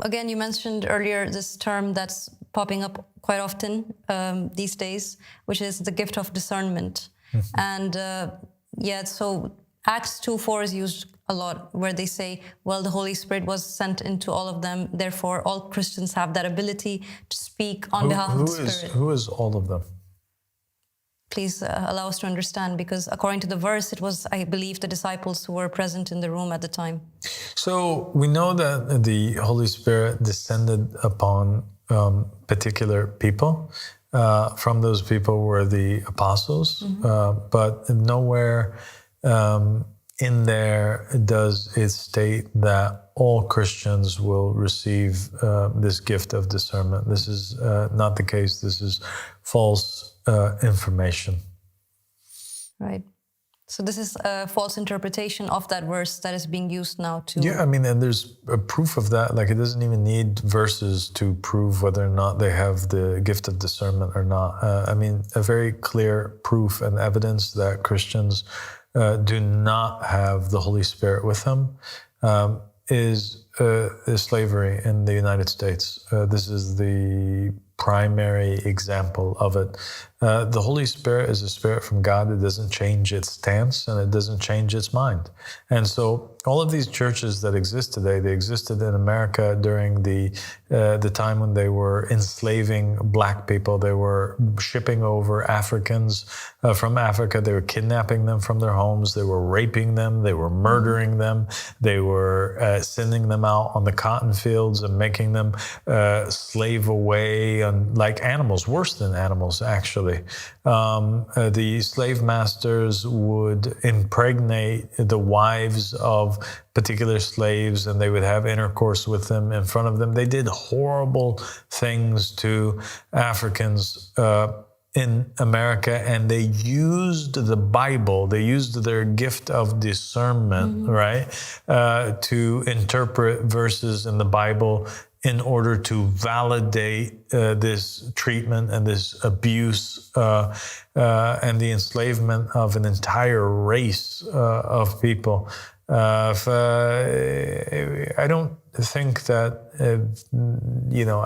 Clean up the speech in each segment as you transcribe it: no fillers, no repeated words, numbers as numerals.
Again, you mentioned earlier this term that's popping up quite often these days, which is the gift of discernment. And so Acts 2:4 is used a lot, where they say, well, the Holy Spirit was sent into all of them, therefore all Christians have that ability to speak on behalf of the Spirit. Who is all of them? Please allow us to understand, because according to the verse, it was, I believe, the disciples who were present in the room at the time. So we know that the Holy Spirit descended upon particular people. From those people were the apostles, but nowhere in there does it state that all Christians will receive this gift of discernment. This is not the case. This is false information. Right. So this is a false interpretation of that verse that is being used now to... Yeah, I mean, and there's a proof of that. Like, it doesn't even need verses to prove whether or not they have the gift of discernment or not. I mean, a very clear proof and evidence that Christians do not have the Holy Spirit with them is slavery in the United States. This is the primary example of it. The Holy Spirit is a spirit from God. It doesn't change its stance and it doesn't change its mind. And so all of these churches that exist today, they existed in America during the time when they were enslaving black people. They were shipping over Africans from Africa. They were kidnapping them from their homes. They were raping them. They were murdering them. They were sending them out on the cotton fields and making them slave away like animals, worse than animals, actually. The slave masters would impregnate the wives of particular slaves, and they would have intercourse with them in front of them. They did horrible things to Africans in America, and they used the Bible, they used their gift of discernment, right, to interpret verses in the Bible in order to validate this treatment and this abuse and the enslavement of an entire race of people. I don't think that,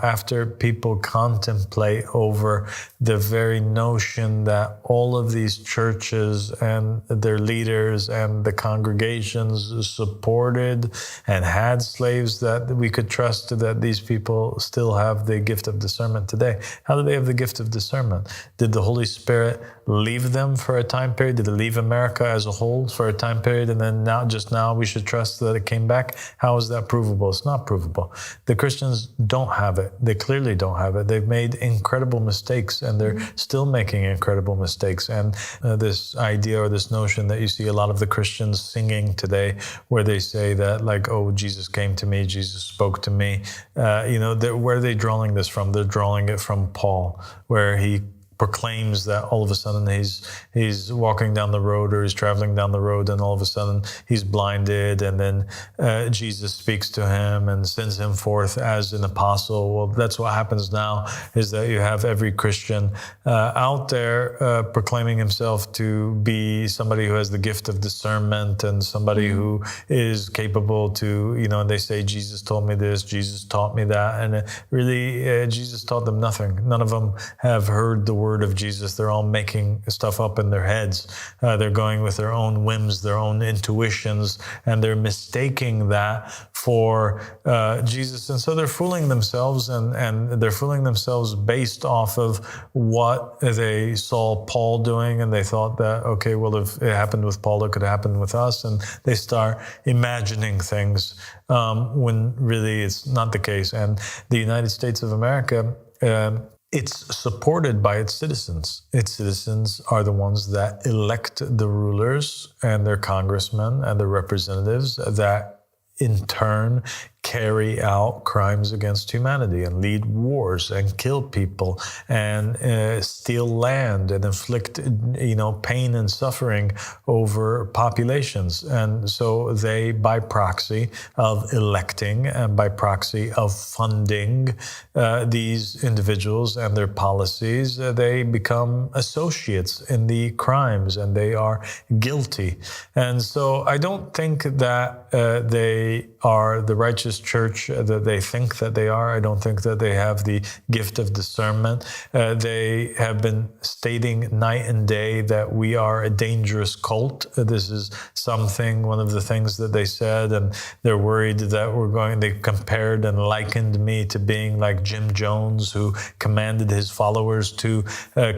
after people contemplate over the very notion that all of these churches and their leaders and the congregations supported and had slaves, that we could trust that these people still have the gift of discernment today. How do they have the gift of discernment? Did the Holy Spirit leave them for a time period? Did it leave America as a whole for a time period, and then now we should trust that it came back? How is that provable? It's not provable. The Christians don't have it. They clearly don't have it. They've made incredible mistakes, and they're still making incredible mistakes. And this idea or this notion that you see a lot of the Christians singing today, where they say that, like, oh, Jesus came to me, Jesus spoke to me. Where are they drawing this from? They're drawing it from Paul, where he proclaims that all of a sudden he's walking down the road, or he's traveling down the road, and all of a sudden he's blinded, and then Jesus speaks to him and sends him forth as an apostle. Well, that's what happens now, is that you have every Christian out there proclaiming himself to be somebody who has the gift of discernment and somebody who is capable to, and they say, Jesus told me this, Jesus taught me that, and really Jesus taught them nothing. None of them have heard the word of Jesus. They're all making stuff up in their heads. They're going with their own whims, their own intuitions, and they're mistaking that for Jesus. And so they're fooling themselves, and they're fooling themselves based off of what they saw Paul doing, and they thought that, okay, well, if it happened with Paul, it could happen with us, and they start imagining things when really it's not the case. And the United States of America, it's supported by its citizens. Its citizens are the ones that elect the rulers and their congressmen and their representatives that in turn carry out crimes against humanity and lead wars and kill people and steal land and inflict, pain and suffering over populations. And so they, by proxy of electing and by proxy of funding these individuals and their policies, they become associates in the crimes, and they are guilty. And so I don't think that they are the righteous righteous church that they think that they are. I don't think that they have the gift of discernment. They have been stating night and day that we are a dangerous cult. This is one of the things that they said, and they're worried that they compared and likened me to being like Jim Jones, who commanded his followers to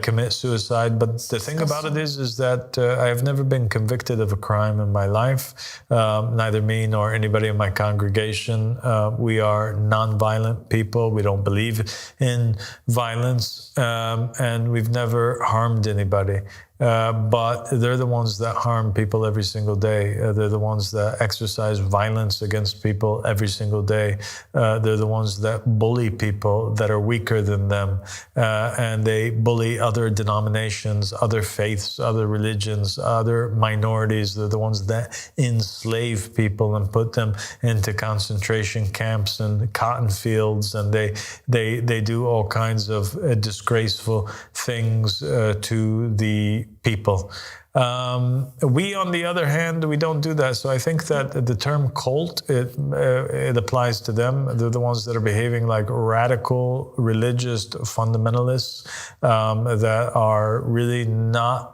commit suicide. But the thing about it is that I have never been convicted of a crime in my life, neither me nor anybody in my congregation. We are non-violent people. We don't believe in violence, and we've never harmed anybody. But they're the ones that harm people every single day. They're the ones that exercise violence against people every single day. They're the ones that bully people that are weaker than them. And they bully other denominations, other faiths, other religions, other minorities. They're the ones that enslave people and put them into concentration camps and cotton fields. And they do all kinds of disgraceful things to the people. We, on the other hand, we don't do that. So I think that the term cult, it applies to them. They're the ones that are behaving like radical religious fundamentalists that are really not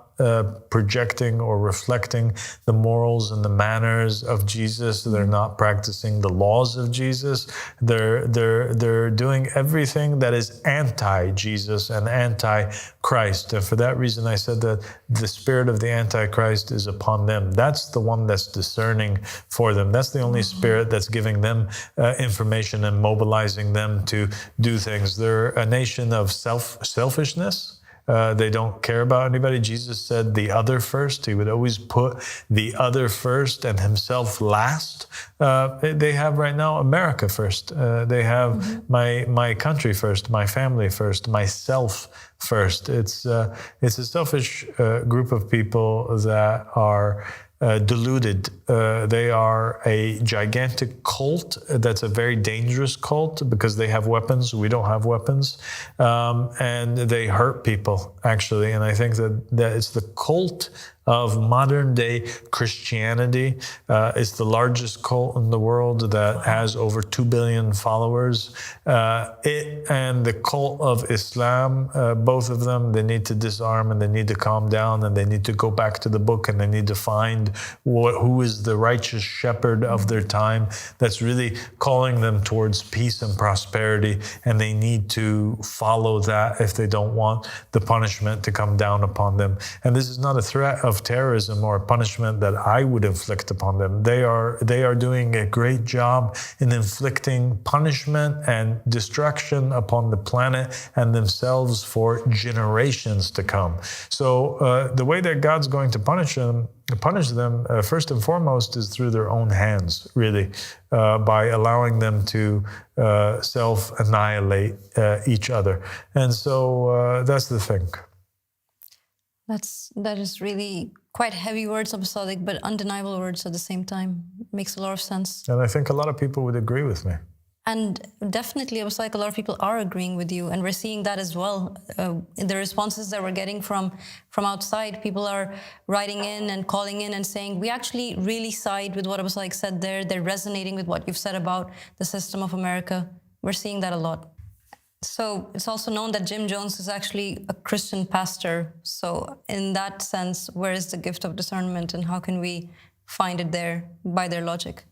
projecting or reflecting the morals and the manners of Jesus. They're not practicing the laws of Jesus. They're doing everything that is anti-Jesus and anti-Christ. And for that reason, I said that the spirit of the Antichrist is upon them. That's the one that's discerning for them. That's the only spirit that's giving them information and mobilizing them to do things. They're a nation of selfishness. They don't care about anybody. Jesus said the other first. He would always put the other first and himself last. They have right now America first. They have my country first, my family first, myself first. It's a selfish group of people that are deluded. They are a gigantic cult that's a very dangerous cult because they have weapons. We don't have weapons. And they hurt people, actually. And I think that it's the cult of modern day Christianity. It's the largest cult in the world that has over 2 billion followers. It and the cult of Islam, both of them, they need to disarm and they need to calm down and they need to go back to the book and they need to find who is the righteous shepherd of their time that's really calling them towards peace and prosperity. And they need to follow that if they don't want the punishment to come down upon them. And this is not a threat of terrorism or punishment that I would inflict upon them. They are doing a great job in inflicting punishment and destruction upon the planet and themselves for generations to come. So the way that God's going to punish them first and foremost is through their own hands, really, by allowing them to self-annihilate each other. And so that's the thing. That is really quite heavy words, apostolic, but undeniable words at the same time. It makes a lot of sense. And I think a lot of people would agree with me. And definitely, apostolic, a lot of people are agreeing with you, and we're seeing that as well. In the responses that we're getting from outside, people are writing in and calling in and saying, we actually really side with what apostolic said there. They're resonating with what you've said about the system of America. We're seeing that a lot. So it's also known that Jim Jones is actually a Christian pastor. So in that sense, where is the gift of discernment and how can we find it there by their logic?